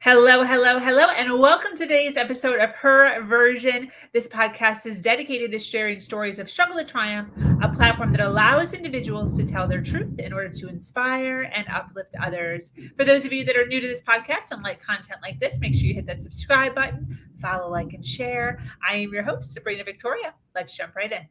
Hello, hello, hello, and welcome to today's episode of Her Version. This podcast is dedicated to sharing stories of struggle to triumph, a platform that allows individuals to tell their truth in order to inspire and uplift others. For those of you that are new to this podcast and like content like this, make sure you hit that subscribe button, follow, like, and share. I am your host, Sabrina Victoria. Let's jump right in.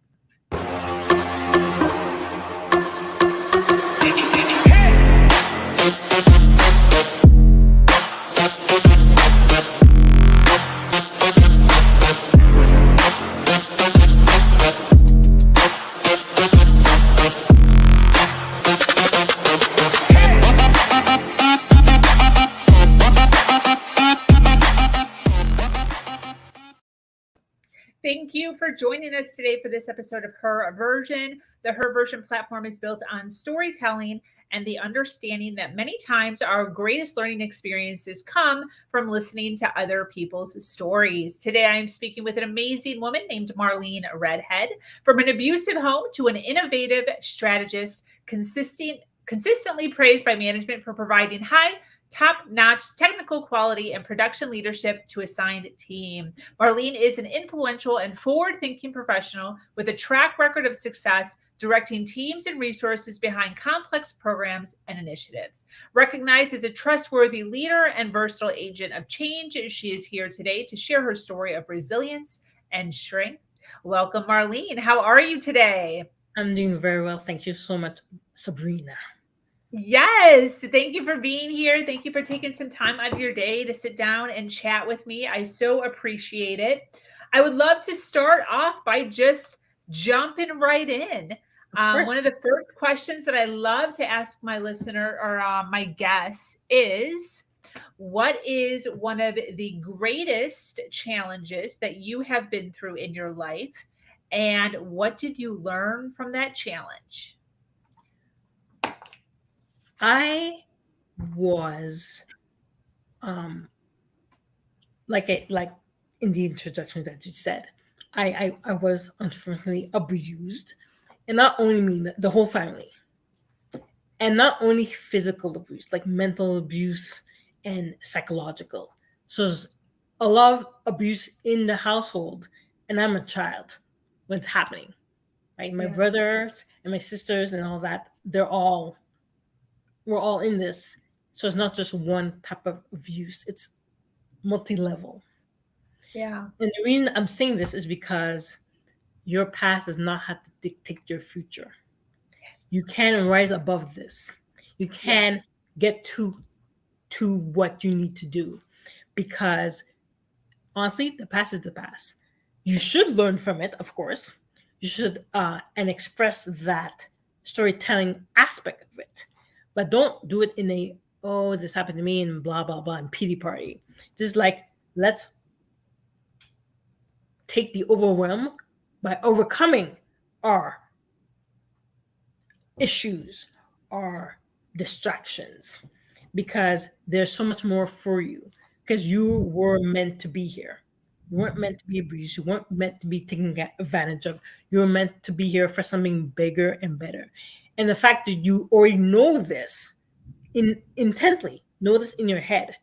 Thank you for joining us today for this episode of Her Version. The Her Version platform is built on storytelling and the understanding that many times our greatest learning experiences come from listening to other people's stories. Today, I am speaking with an amazing woman named Marleen Redhead. From an abusive home to an innovative strategist, consistently praised by management for providing top-notch technical quality and production leadership to assigned team. Marleen is an influential and forward-thinking professional with a track record of success directing teams and resources behind complex programs and initiatives. Recognized as a trustworthy leader and versatile agent of change, she is here today to share her story of resilience and strength. Welcome, Marleen. How are you today? I'm doing very well. Thank you so much, Sabrina. Yes. Thank you for being here. Thank you for taking some time out of your day to sit down and chat with me. I so appreciate it. I would love to start off by just jumping right in. One of the first questions that I love to ask my listener or my guests is, what is one of the greatest challenges that you have been through in your life? And what did you learn from that challenge? I was like in the introduction that you said, I was unfortunately abused, and not only me, the whole family, and not only physical abuse, like mental abuse and psychological. So there's a lot of abuse in the household, and I'm a child when it's happening. Right, my brothers and my sisters and all that, we're all in this. So it's not just one type of abuse, it's multi-level. Yeah. And the reason I'm saying this is because your past does not have to dictate your future. You can rise above this. You can get to what you need to do, because honestly, the past is the past. You should learn from it, of course. You should and express that storytelling aspect of it, but don't do it in a, oh, this happened to me and blah blah blah and pity party. Just like, let's take the overwhelm by overcoming our issues, our distractions, because there's so much more for you, because you were meant to be here. You weren't meant to be abused. You weren't meant to be taken advantage of. You were meant to be here for something bigger and better. And the fact that you already know this intently, know this in your head,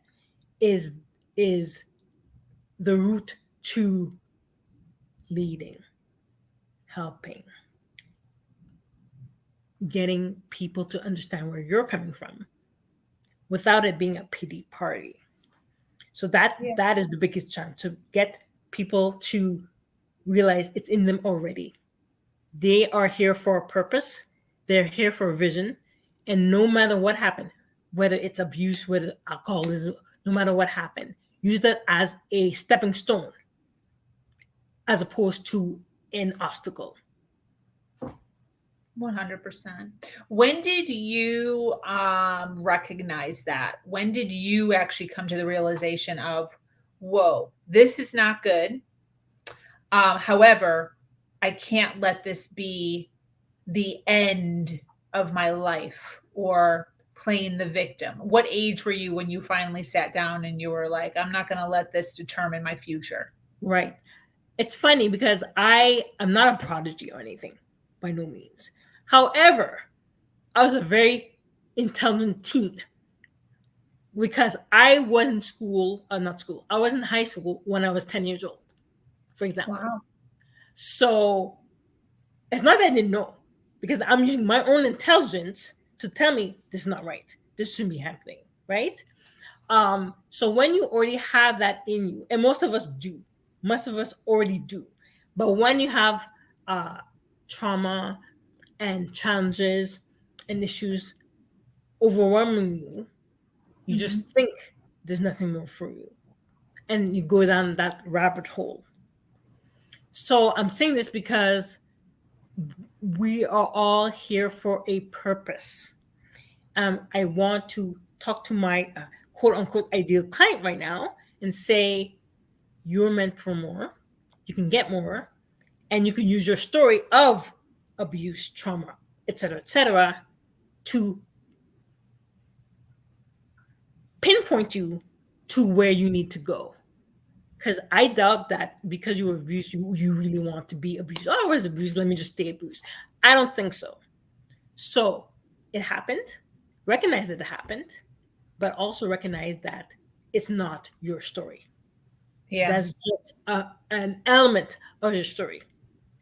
is the route to leading, helping, getting people to understand where you're coming from without it being a pity party. So that is the biggest chance, to get people to realize it's in them already. They are here for a purpose. They're here for a vision. And no matter what happened, whether it's abuse, whether it's alcoholism, no matter what happened, use that as a stepping stone as opposed to an obstacle. 100%. When did you recognize that? When did you actually come to the realization of, whoa, this is not good? However, I can't let this be the end of my life, or playing the victim. What age were you when you finally sat down and you were like, I'm not going to let this determine my future? Right. It's funny because I am not a prodigy or anything, by no means. However, I was a very intelligent teen. because I was in school, not school, I was in high school when I was 10 years old, for example. Wow. So it's not that I didn't know, because I'm using my own intelligence to tell me this is not right. This shouldn't be happening, right? So when you already have that in you, and most of us already do, but when you have trauma and challenges and issues overwhelming you, you just think there's nothing more for you, and you go down that rabbit hole. So I'm saying this because we are all here for a purpose. I want to talk to my quote unquote ideal client right now and say, you're meant for more, you can get more, and you can use your story of abuse, trauma, etc., to pinpoint you to where you need to go. Because I doubt that because you were abused, you really want to be abused. Oh, I was abused, let me just stay abused. I don't think so. So it happened. Recognize that it happened, but also recognize that it's not your story. Yeah. That's just an element of your story.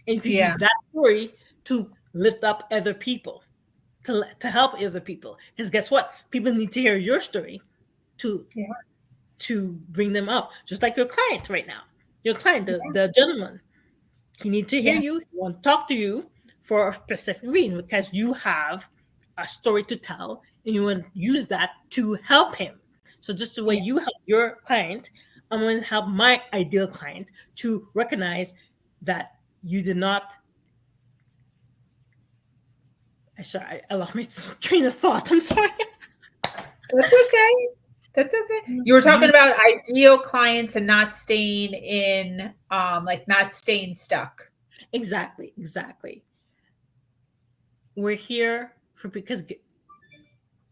And you can Yeah. use that story to lift up other people, to help other people. Because guess what? People need to hear your story to bring them up. Just like your client right now. Your client, the gentleman. He needs to hear you. He wants to talk to you for a specific reason, because you have a story to tell and you want to use that to help him. So just the way you help your client, I'm going to help my ideal client to recognize that you did not. I lost my train of thought. I'm sorry. That's okay. That's okay. You were talking about ideal clients and not staying in, like not staying stuck. Exactly. We're here because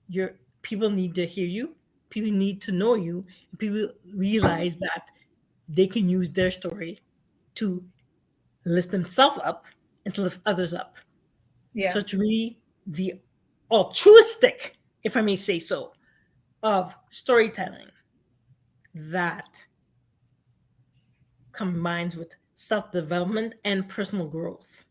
your people need to hear you. People need to know you. People realize that they can use their story to lift themselves up and to lift others up. Yeah. So it's really the altruistic, if I may say so, of storytelling that combines with self-development and personal growth.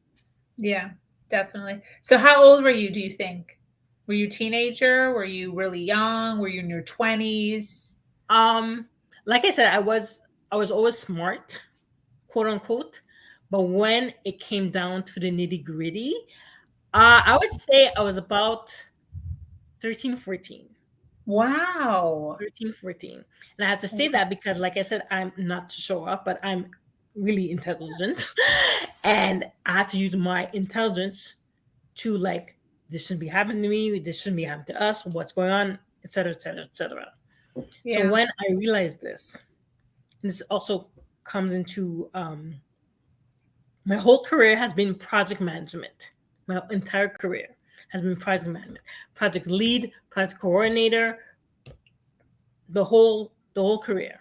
Yeah, definitely. So how old were you, do you think? Were you a teenager? Were you really young? Were you in your 20s? Like I said, I was always smart, quote unquote, but when it came down to the nitty-gritty, I would say I was about 13, 14. Wow. 13, 14. And I have to say that because, like I said, I'm not to show off, but I'm really intelligent. And I had to use my intelligence to, like, this shouldn't be happening to me, this shouldn't be happening to us, what's going on, etc., etc., etc. So Yeah. when I realized this, and this also comes into my whole career has been project management. My entire career has been project management, project lead, project coordinator, the whole career.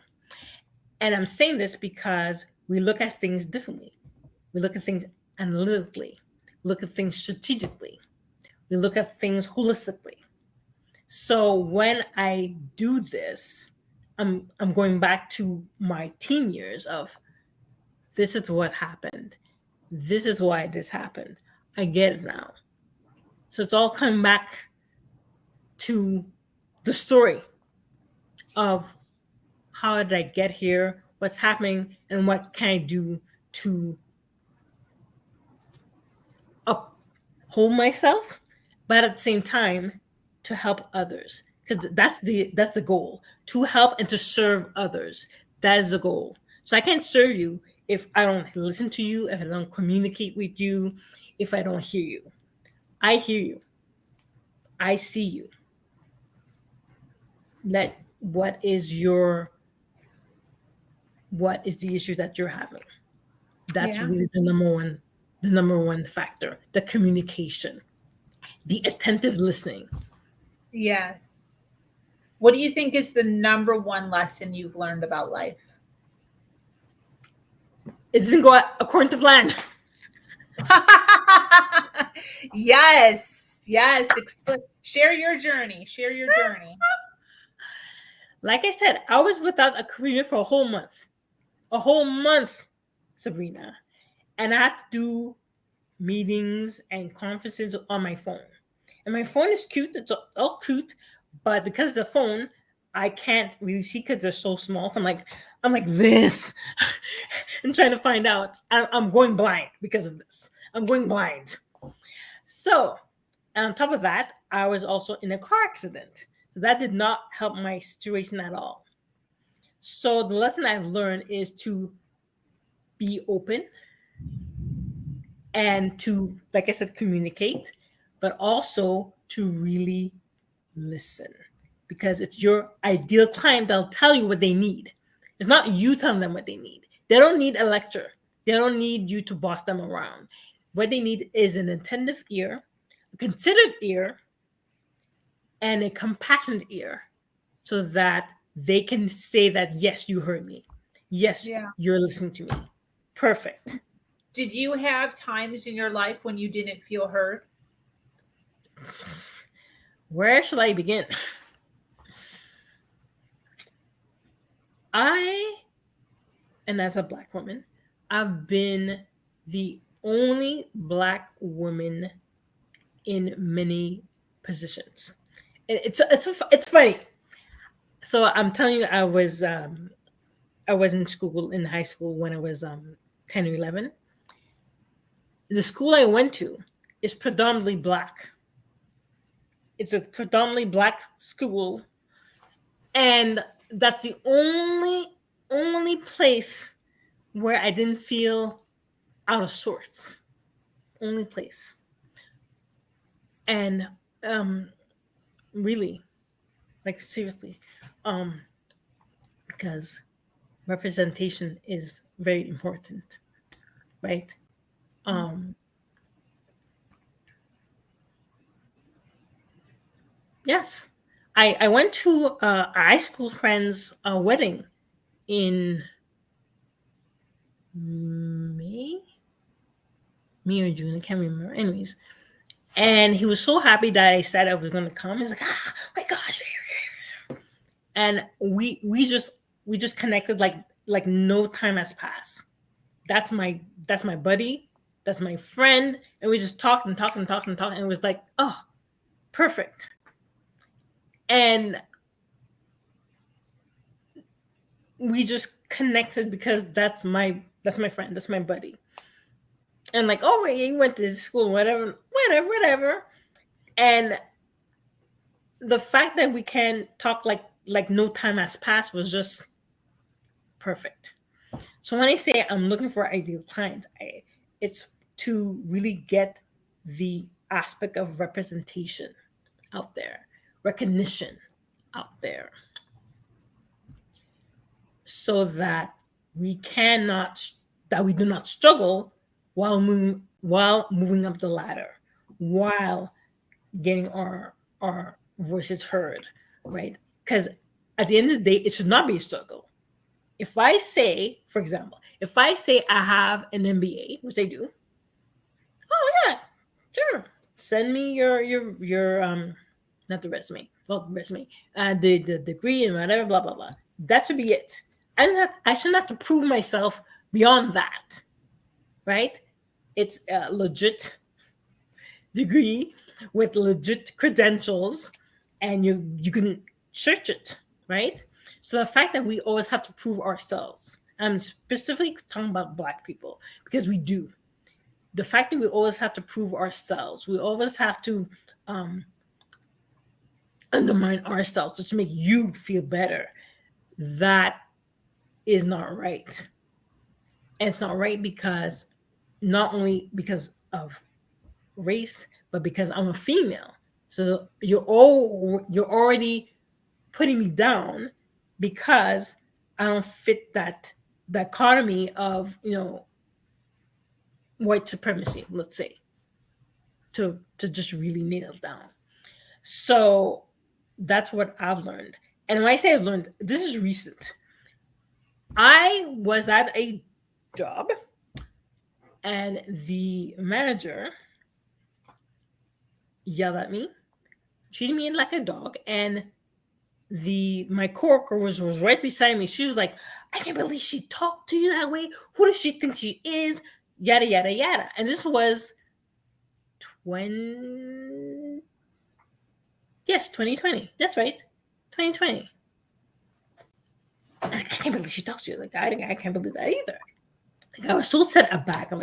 And I'm saying this because we look at things differently. We look at things analytically, look at things strategically, we look at things holistically. So when I do this, I'm going back to my teen years of, this is what happened. This is why this happened. I get it now. So it's all coming back to the story of how did I get here, what's happening, and what can I do to uphold myself, but at the same time to help others. Because that's the goal, to help and to serve others. That is the goal. So I can't serve you if I don't listen to you, if I don't communicate with you, if I don't hear you. I hear you. I see you. What is the issue that you're having? That's really the number one factor, the communication, the attentive listening. Yes. What do you think is the number one lesson you've learned about life? It doesn't go according to plan. Yes. Share your journey. Like I said, I was without a career for a whole month, Sabrina. And I had to do meetings and conferences on my phone. And my phone is cute, it's all cute, but because the phone, I can't really see because they're so small. So I'm like this and trying to find out. I'm going blind because of this. I'm going blind. So, on top of that, I was also in a car accident. That did not help my situation at all. So, the lesson I've learned is to be open and to, like I said, communicate, but also to really listen because it's your ideal client that'll tell you what they need. It's not you telling them what they need. They don't need a lecture, they don't need you to boss them around. What they need is an attentive ear, a considered ear, and a compassionate ear so that they can say that, yes, you heard me. Yes, Yeah. you're listening to me. Perfect. Did you have times in your life when you didn't feel heard? Where should I begin? And as a Black woman, I've been the only Black woman in many positions. And it's funny. So I'm telling you, I was in school in high school when I was 10 or 11. The school I went to is predominantly Black. It's a predominantly Black school, and that's the only place where I didn't feel out of sorts. Only place. And really, like seriously, um, because representation is very important, right? Um, yes, I went to a high school friend's wedding in May, May or June, I can't remember. Anyways, and he was so happy that I said I was going to come. He's like, "Ah, my gosh!" And we just connected like no time has passed. That's my buddy, that's my friend, and we just talked and talked and talked and talked, and it was like, oh, perfect. And we just connected because that's my friend, that's my buddy. And like, oh, he went to school, whatever. And the fact that we can talk like no time has passed was just perfect. So when I say I'm looking for ideal clients, it's to really get the aspect of representation out there, recognition out there, so that we do not struggle while moving up the ladder, while getting our voices heard, right? Because at the end of the day, it should not be a struggle. If I say, for example, if I say I have an MBA, which I do, oh yeah, sure, send me your not the resume, well resume, the degree and whatever, blah blah blah. That should be it. I shouldn't have to prove myself beyond that, right? It's a legit degree with legit credentials, and you can search it, right? So the fact that we always have to prove ourselves, I'm specifically talking about Black people because we do. The fact that we always have to prove ourselves, we always have to um, undermine ourselves just to make you feel better. That is not right. And it's not right because not only because of race, but because I'm a female. So you're already putting me down because I don't fit that dichotomy of white supremacy, let's say, to just really nail down. So that's what I've learned. And when I say I've learned, this is recent. I was at a job and the manager yelled at me, treated me like a dog, and my coworker was right beside me. She was like, I can't believe she talked to you that way. Who does she think she is? Yada yada yada. And this was 2020. That's right. 2020. I can't believe she talks to you. Like, I can't believe that either. Like, I was so set aback. I'm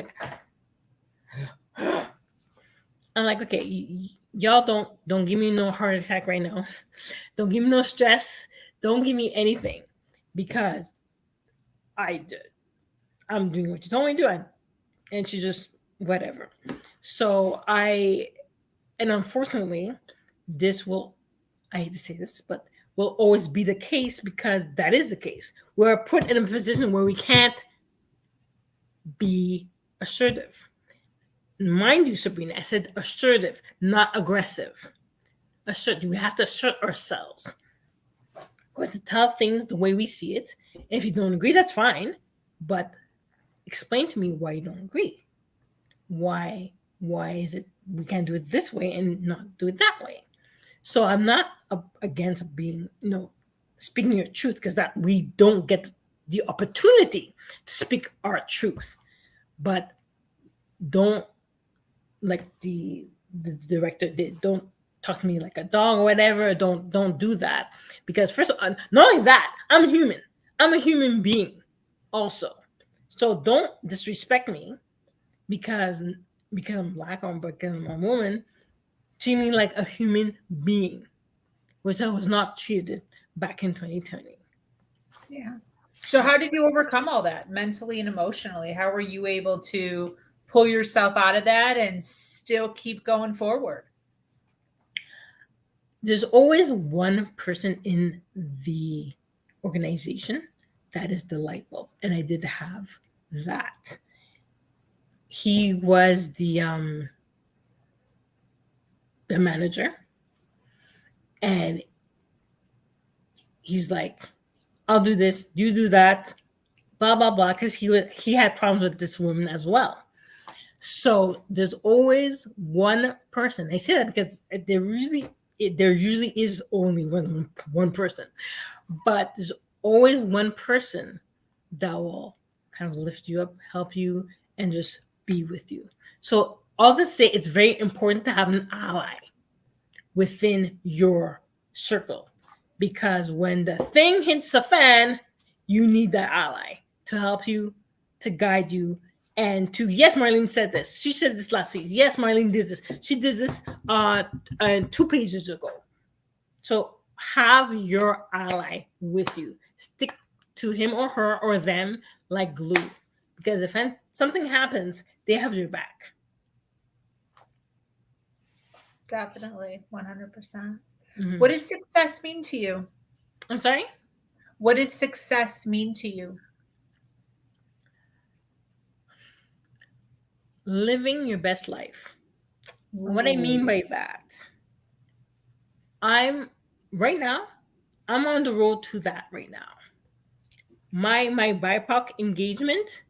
like, okay, y'all don't give me no heart attack right now. Don't give me no stress. Don't give me anything, because I'm doing what you told me to do, and she just whatever. So and unfortunately, I hate to say this, but will always be the case, because that is the case. We're put in a position where we can't be assertive. Mind you, Sabrina, I said assertive, not aggressive. Assertive. We have to assert ourselves. We have to tell things the way we see it. If you don't agree, that's fine, but explain to me why you don't agree. Why is it we can't do it this way and not do it that way? So I'm not against being, speaking your truth, because that we don't get the opportunity to speak our truth. But don't, like the director did, don't talk to me like a dog or whatever. Don't do that, because first of all, not only that, I'm human. I'm a human being also. So don't disrespect me because I'm Black or because I'm a woman. Treat me like a human being, which I was not treated back in 2020. Yeah. So how did you overcome all that mentally and emotionally? How were you able to pull yourself out of that and still keep going forward? There's always one person in the organization that is the light bulb, and I did have that. He was the manager, and he's like, I'll do this, you do that, blah blah blah, because he had problems with this woman as well. So there's always one person. I say that because there usually is only one person, but there's always one person that will kind of lift you up, help you, and just be with you. So I'll just say it's very important to have an ally within your circle, because when the thing hits the fan, you need that ally to help you, to guide you, and to, yes, Marleen said this. She said this last week. Yes, Marleen did this. She did this 2 pages ago. So have your ally with you. Stick to him or her or them like glue, because if something happens, they have your back. Definitely, 100%. Mm-hmm. What does success mean to you? I'm sorry? What does success mean to you? Living your best life. Ooh. What I mean by that, I'm on the road to that right now. My BIPOC engagement,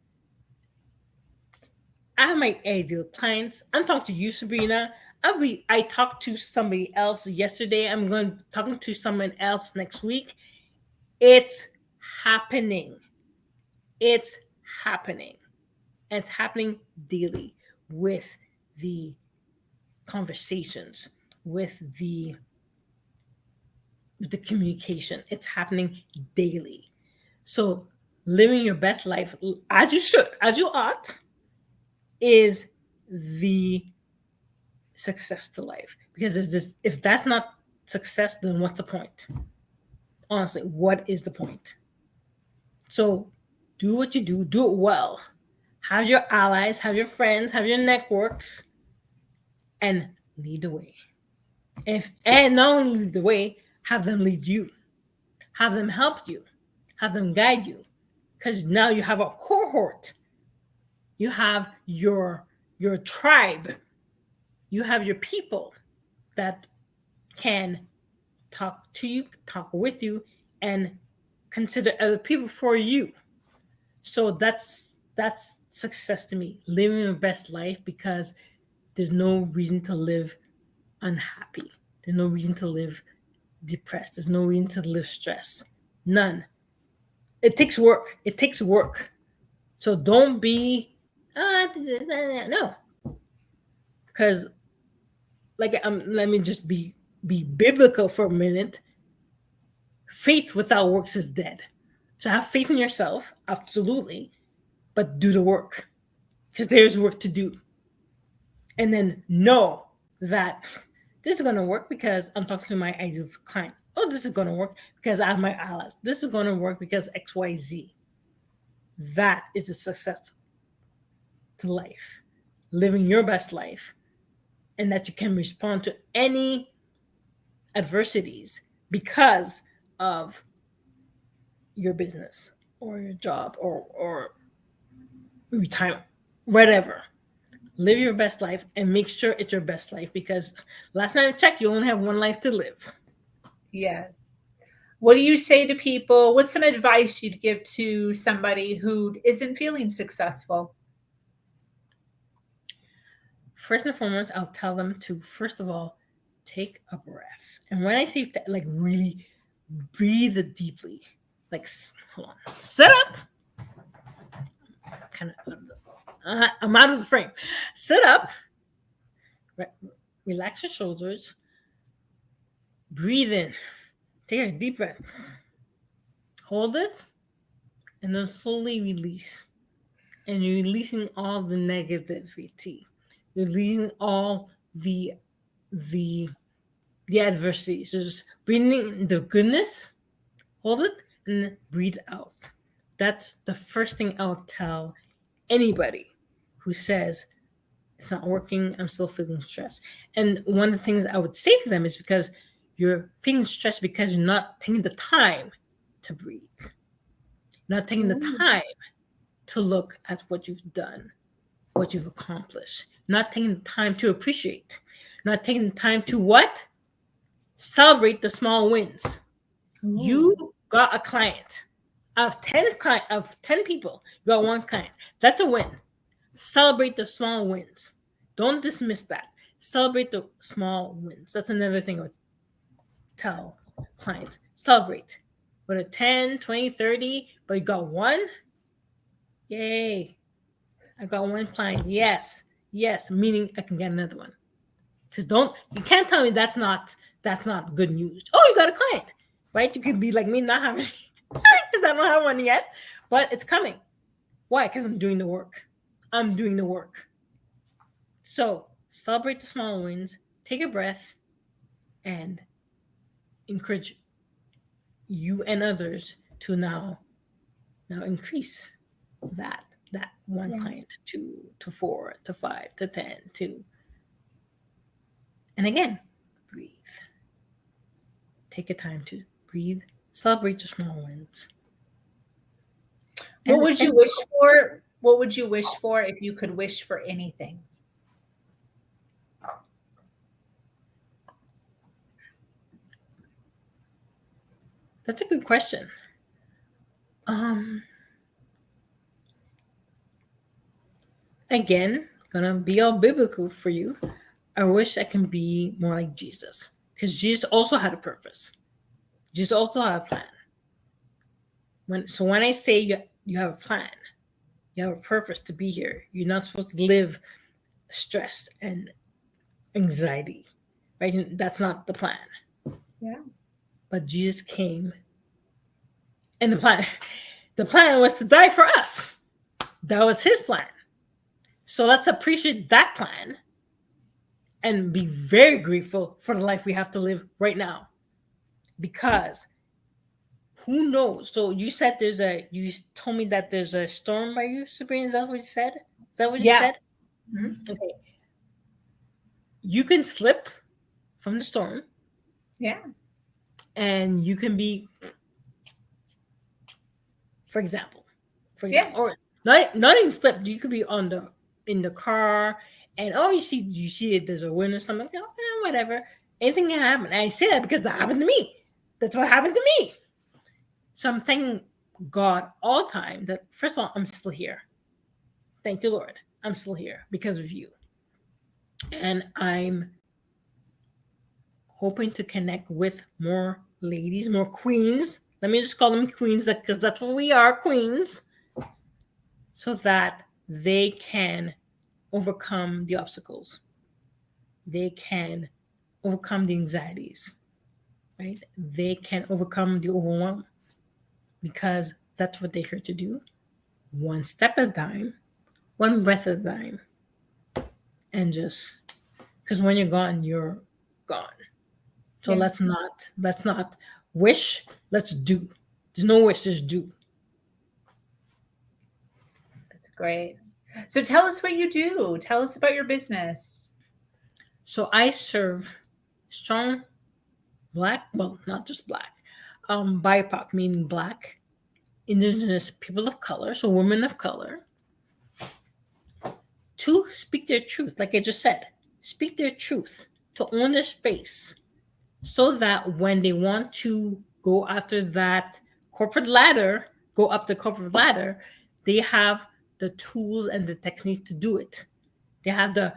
I have my ideal clients. I'm talking to you, Sabrina. I talked to somebody else yesterday. I'm talking to someone else next week. It's happening. It's happening. And it's happening daily with the conversations, with the communication. It's happening daily. So living your best life, as you should, as you ought, is the success to life. Because if that's not success, then what's the point? Honestly, what is the point? So do what you do it well. Have your allies, have your friends, have your networks, and lead the way. And not only lead the way, have them lead you. Have them help you. Have them guide you. Because now you have a cohort. You have your tribe. You have your people that can talk to you, talk with you, and consider other people for you. So that's success to me. Living your best life, because there's no reason to live unhappy. There's no reason to live depressed. There's no reason to live stressed. None. It takes work. It takes work. So don't be no. Because let me just be biblical for a minute. Faith without works is dead. So have faith in yourself, absolutely, but do the work. Because there's work to do. And then know that this is going to work because I'm talking to my ideal client. Oh, this is going to work because I have my allies. This is going to work because XYZ. That is a success to life. Living your best life. And that you can respond to any adversities because of your business or your job or retirement, whatever. Live your best life and make sure it's your best life, because last night I checked, you only have one life to live. Yes. What do you say to people? What's some advice you'd give to somebody who isn't feeling successful? First and foremost, I'll tell them to, first of all, take a breath. And when I say really breathe deeply, hold on, sit up. I'm out of the frame. Sit up. Relax your shoulders. Breathe in. Take a deep breath. Hold it. And then slowly release. And you're releasing all the negativity. You're releasing all the adversity. So just breathing in the goodness. Hold it. And then breathe out. That's the first thing I'll tell anybody who says it's not working, I'm still feeling stressed. And one of the things I would say to them is because you're feeling stressed because you're not taking the time to breathe. You're not taking the time to look at what you've done, what you've accomplished. Not taking the time to appreciate. Not taking the time to what? Celebrate the small wins. Ooh. You got a client. Of 10 people, you got one client. That's a win. Celebrate the small wins. Don't dismiss that. Celebrate the small wins. That's another thing I would tell clients. Celebrate. With a 10, 20, 30, but you got one? Yay. I got one client. Yes. Meaning I can get another one. Because you can't tell me that's not good news. Oh, you got a client, right? You could be like me, not having because I don't have one yet, but it's coming. Why? Because I'm doing the work. So celebrate the small wins, take a breath, and encourage you and others to now increase that one client to 4 to 5 to 10 to, and again, breathe. Take a time to breathe. Celebrate your small wins. What would you wish for? What would you wish for if you could wish for anything? That's a good question. Again, gonna be all biblical for you. I wish I can be more like Jesus, because Jesus also had a purpose. Jesus also had a plan. When I say you have a plan, you have a purpose to be here. You're not supposed to live stress and anxiety, right? That's not the plan. Yeah. But Jesus came, and the plan was to die for us. That was his plan. So let's appreciate that plan and be very grateful for the life we have to live right now. Because who knows? So you told me that there's a storm by you, Sabrina. Is that what you said? Is that what you said? Mm-hmm. Okay. You can slip from the storm. Yeah. And you can be, for example, or not even slip. You could be in the car, and you see it, there's a wind or something. Whatever. Anything can happen. And I say that because that happened to me. That's what happened to me. So I'm thanking God all the time that, first of all, I'm still here. Thank you, Lord. I'm still here because of you. And I'm hoping to connect with more ladies, more queens. Let me just call them queens because that's what we are, queens, so that they can overcome the obstacles. They can overcome the anxieties, right? They can overcome the overwhelm because that's what they're here to do. One step at a time, one breath at a time. And just because when you're gone, you're gone. So Yeah. let's not wish, let's do. There's no wish, just do. That's great. So tell us what you do. Tell us about your business. So I serve strong Black, well, not just Black, BIPOC, meaning Black, Indigenous people of color, so women of color, to speak their truth, like I just said, speak their truth, to own their space, so that when they want to go after that corporate ladder, go up the corporate ladder, they have the tools and the techniques to do it. They have the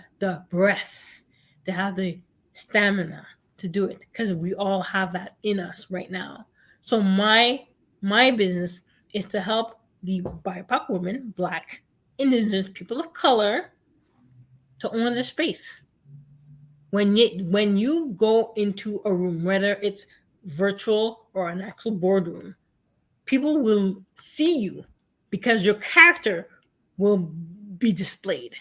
breath, they have the stamina to do it because we all have that in us right now. So my business is to help the BIPOC women, Black, Indigenous people of color, to own the space. When you go into a room, whether it's virtual or an actual boardroom, people will see you because your character will be displayed.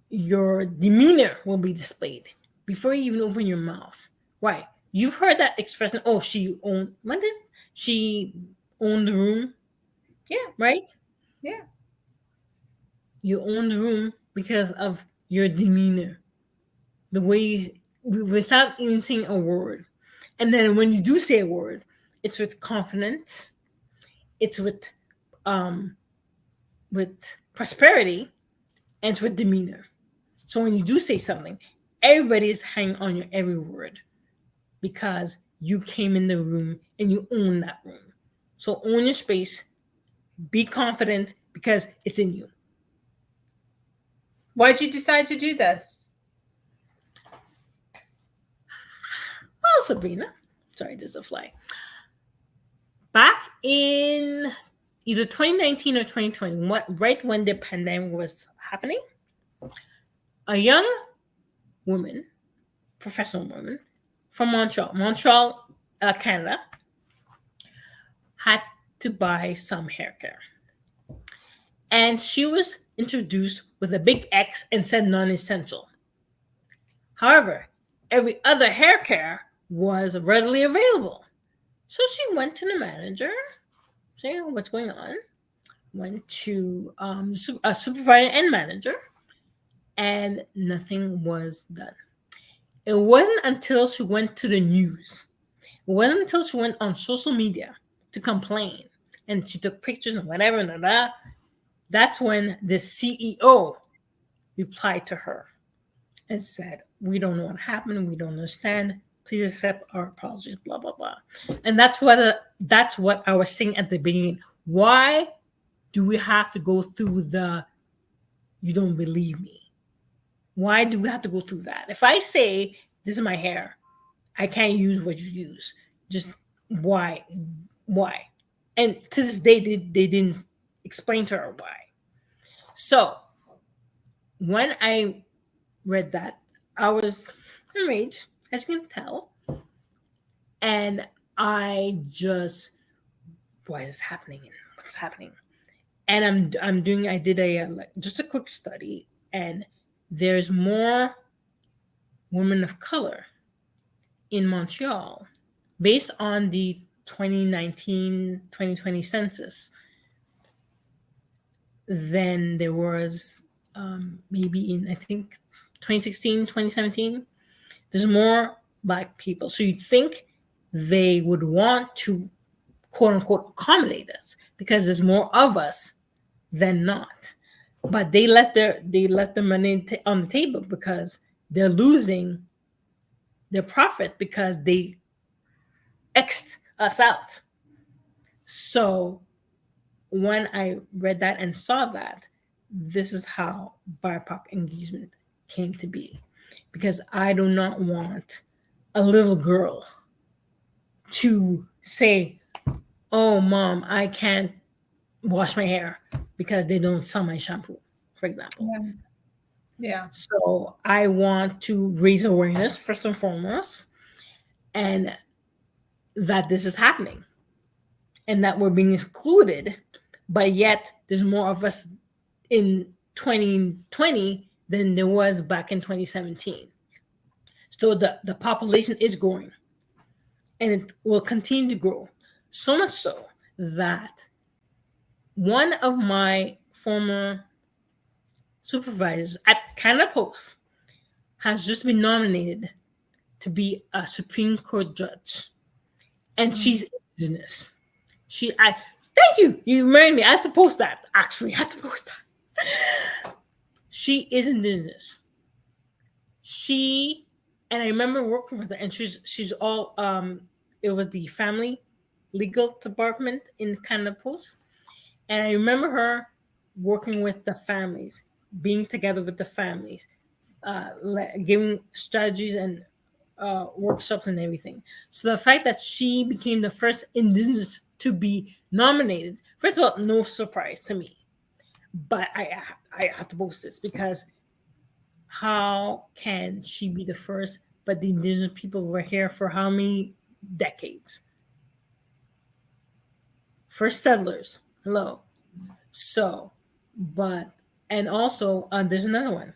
Your demeanor will be displayed before you even open your mouth. Why? You've heard that expression, oh, she owned the room? Yeah. Right? Yeah. You own the room because of your demeanor. The way you, without even saying a word. And then when you do say a word, it's with confidence, it's with prosperity, and it's with demeanor. So when you do say something, everybody's hanging on your every word because you came in the room and you own that room. So own your space, be confident because it's in you. Why'd you decide to do this? Well, Sabrina, sorry, there's a fly. Back in either 2019 or 2020, right when the pandemic was happening, a young woman, professional woman from Montreal, Canada, had to buy some hair care. And she was introduced with a big X and said non-essential. However, every other hair care was readily available. So she went to the manager, saying what's going on, went to a supervisor and manager, and nothing was done. It wasn't until she went to the news, it wasn't until she went on social media to complain, and she took pictures and whatever, and that. That's when the CEO replied to her and said, "We don't know what happened. We don't understand. Please accept our apologies." Blah blah blah. And that's what I was saying at the beginning. Why do we have to go through the "you don't believe me"? Why do we have to go through that? If I say this is my hair, I can't use what you use. Just why? And to this day, they didn't explain to her why. So when I read that, I was enraged, as you can tell. And I just, why is this happening? What's happening? And I did just a quick study, and there's more women of color in Montreal based on the 2019-2020 census than there was maybe in, I think, 2016, 2017. There's more Black people. So you'd think they would want to, quote unquote, accommodate us because there's more of us than not. But they let the money on the table because they're losing their profit because they X'd us out. So when I read that and saw that, this is how BIPOC engagement came to be. because I do not want a little girl to say, "Oh, mom, I can't wash my hair because they don't sell my shampoo," for example. Yeah. Yeah. So I want to raise awareness first and foremost, and that this is happening and that we're being excluded, but yet there's more of us in 2020 than there was back in 2017. So the population is growing and it will continue to grow. So much so that one of my former supervisors at Canada Post has just been nominated to be a Supreme Court judge. And she's indigenous. Thank you. You reminded me. I have to post that. Actually, I have to post that. She is indigenous. And I remember working with her, and she's all it was the family legal department in Canada Post. And I remember her working with the families, being together with the families, giving strategies and workshops and everything. So the fact that she became the first indigenous to be nominated, first of all, no surprise to me. But I have to post this because how can she be the first? But the indigenous people were here for how many decades? First settlers. Hello. So, but and also there's another one.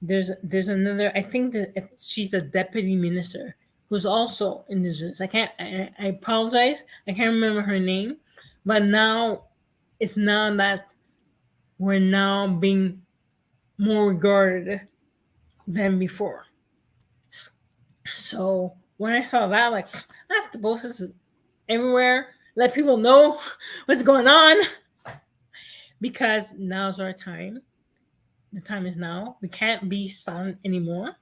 There's another. I think that she's a deputy minister who's also indigenous. I apologize. I can't remember her name, but now it's now that we're now being more regarded than before. So when I saw that, like, I have to post this everywhere, let people know what's going on, because now's our time. The time is now. We can't be silent anymore,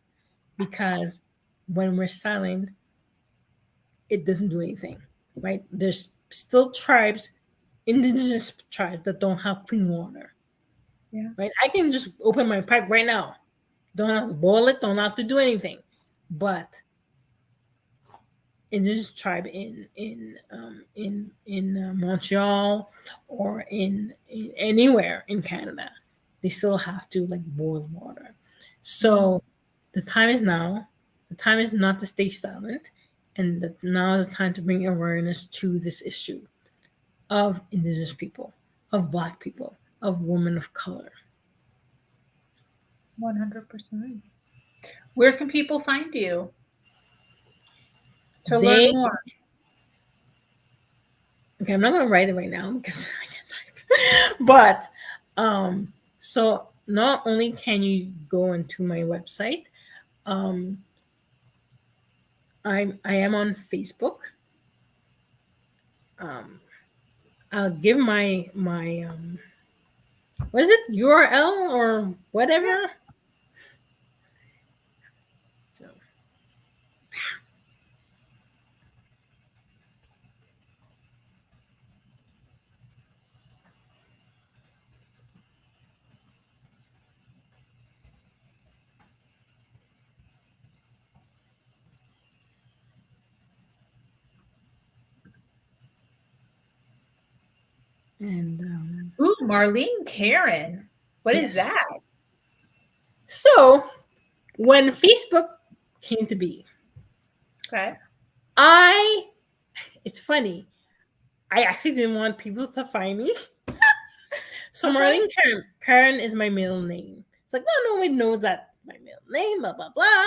because when we're silent, it doesn't do anything, right? There's still tribes, indigenous tribes, that don't have clean water. Yeah. Right? I can just open my pipe right now. Don't have to boil it, don't have to do anything. But indigenous tribe in Montreal or in anywhere in Canada, they still have to like boil water. So the time is now. The time is not to stay silent, and that now is the time to bring awareness to this issue of indigenous people, of Black people, of women of color. 100%. Where can people find you to They learn more? Okay, I'm not gonna write it right now because I can't type. But so not only can you go into my website, I am on Facebook. I'll give my what is it, URL or whatever. So and Ooh, Marleen Karen. What is yes. that? So when Facebook came to be, Okay. it's funny. I actually didn't want people to find me. So Okay. Marleen Karen is my middle name. It's like, no, nobody knows that my middle name, blah, blah, blah.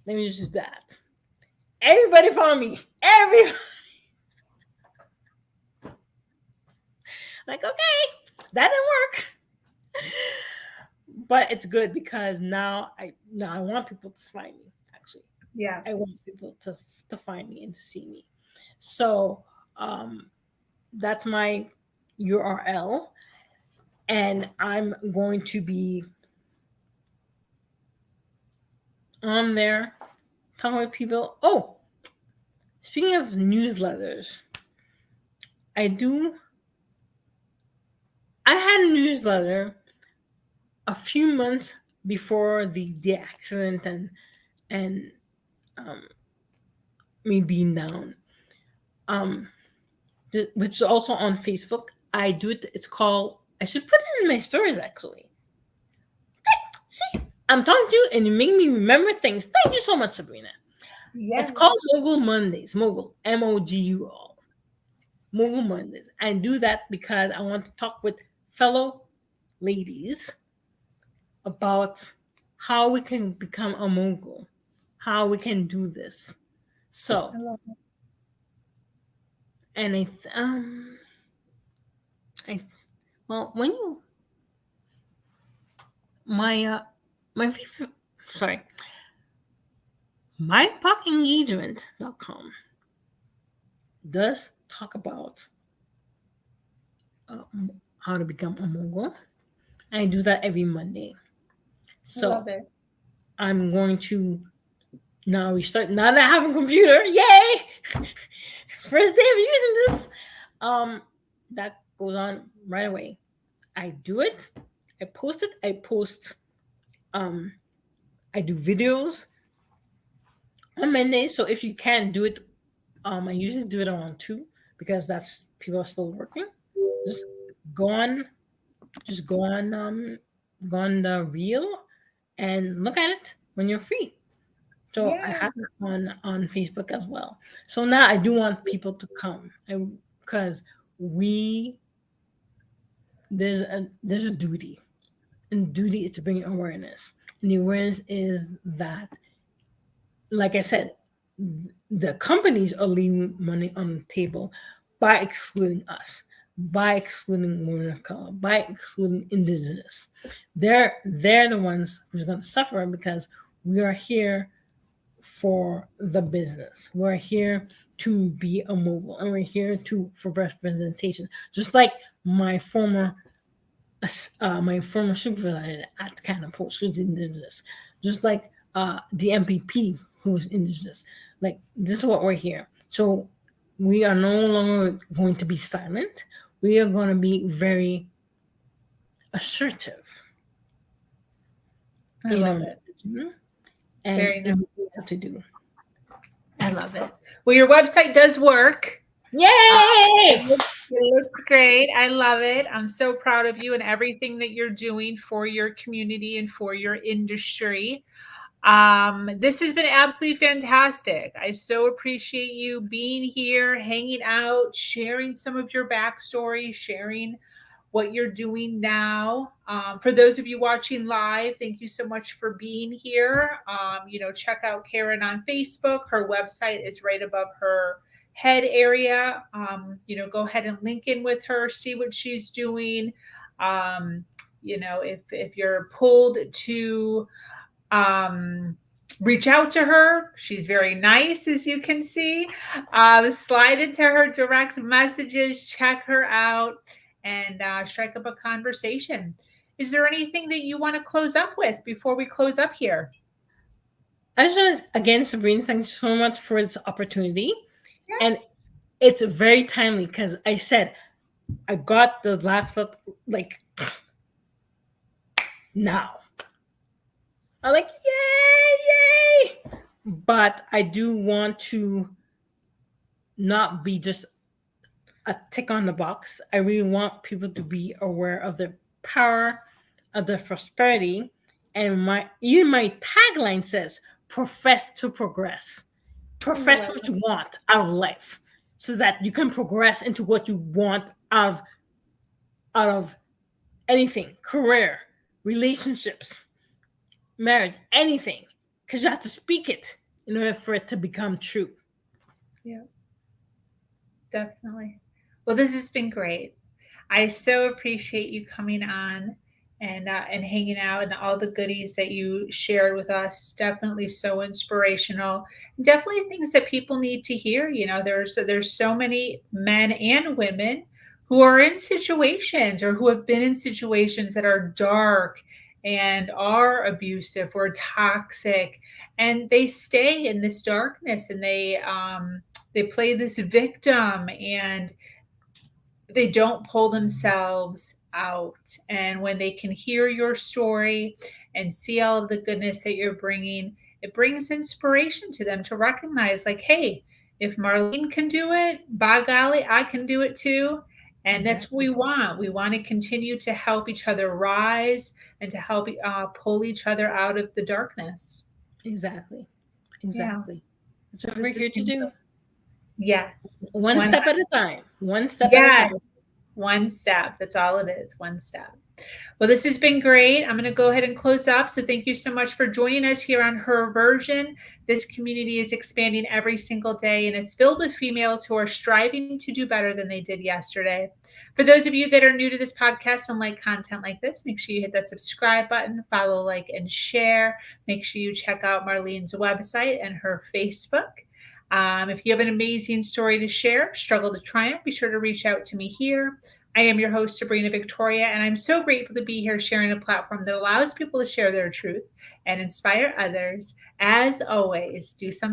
Let me just do that. Everybody found me. Everybody. Like, okay, that didn't work. But it's good because now I want people to find me, actually. Yeah. I want people to find me and to see me. So that's my URL. And I'm going to be on there talking with people. Oh, speaking of newsletters, I had a newsletter a few months before the accident and me being down. Um, which is also on Facebook. I do it. It's called. I should put it in my stories actually. See, I'm talking to you, and you make me remember things. Thank you so much, Sabrina. It's Yes. called Mogul Mondays. Mogul, MOGUL. Mogul Mondays. I do that because I want to talk with fellow ladies about how we can become a mogul, how we can do this. So, I love it. and I well, when you my favorite, sorry, mypockengagement.com does talk about how to become a mogul. I do that every Monday. I So love it. I'm going to now restart. Now that I have a computer, yay! First day of using this. That goes on right away. I do it. I post it. I post. Um, I do videos on Monday. So if you can't do it, I usually do it around 2 because that's people are still working. Just go on. Just go on the reel and look at it when you're free. So I Yeah. have it on Facebook as well. So now I do want people to come, because we there's a duty, and duty is to bring awareness, and the awareness is that, like I said, the companies are leaving money on the table by excluding us, by excluding women of color, by excluding indigenous. They're the ones who's going to suffer because we are here for the business. We're here to be a mogul, and we're here to for representation. Just like my former supervisor at Canada Post who's indigenous, just like the MPP who was indigenous. Like, this is what we're here. So we are no longer going to be silent. We are going to be very assertive I in love our it. messaging Very and nice. in what we have to do. I love it. Well, your website does work. Yay! It looks great. I love it. I'm so proud of you and everything that you're doing for your community and for your industry. This has been absolutely fantastic. I so appreciate you being here, hanging out, sharing some of your backstory, sharing what you're doing now. For those of you watching live, thank you so much for being here. Check out Karen on Facebook. Her website is right above her head area. Go ahead and link in with her, see what she's doing. If you're pulled to reach out to her, she's very nice, as you can see. Slide into her direct messages, check her out, and strike up a conversation. Is there anything that you want to close up with before we close up here? I just want to, again, Sabrina, thanks so much for this opportunity. Yes. And it's very timely because I said I got the laptop like now. I'm like, yay, yay! But I do want to not be just a tick on the box. I really want people to be aware of the power of the prosperity. And my tagline says, profess to progress. Profess what you want out of life so that you can progress into what you want out of anything, career, relationships, marriage, anything, because you have to speak it in order for it to become true. Yeah, definitely. Well, this has been great. I so appreciate you coming on and hanging out and all the goodies that you shared with us. Definitely so inspirational. Definitely things that people need to hear. There's so many men and women who are in situations or who have been in situations that are dark and are abusive or toxic, and they stay in this darkness, and they play this victim, and they don't pull themselves out. And when they can hear your story and see all of the goodness that you're bringing, it brings inspiration to them to recognize, like, hey, if Marleen can do it, by golly, I can do it too. And that's what we want. We want to continue to help each other rise and to help pull each other out of the darkness. Exactly. Yeah. That's what we're here to do. Yes. One step at a time. One step at a time. One step. That's all it is. One step. Well, this has been great. I'm going to go ahead and close up. So thank you so much for joining us here on Her Version. This community is expanding every single day and is filled with females who are striving to do better than they did yesterday. For those of you that are new to this podcast and like content like this, make sure you hit that subscribe button, follow, like, and share. Make sure you check out Marleen's website and her Facebook. If you have an amazing story to share, struggle to triumph, be sure to reach out to me here. I am your host, Sabrina Victoria, and I'm so grateful to be here sharing a platform that allows people to share their truth and inspire others. As always, do something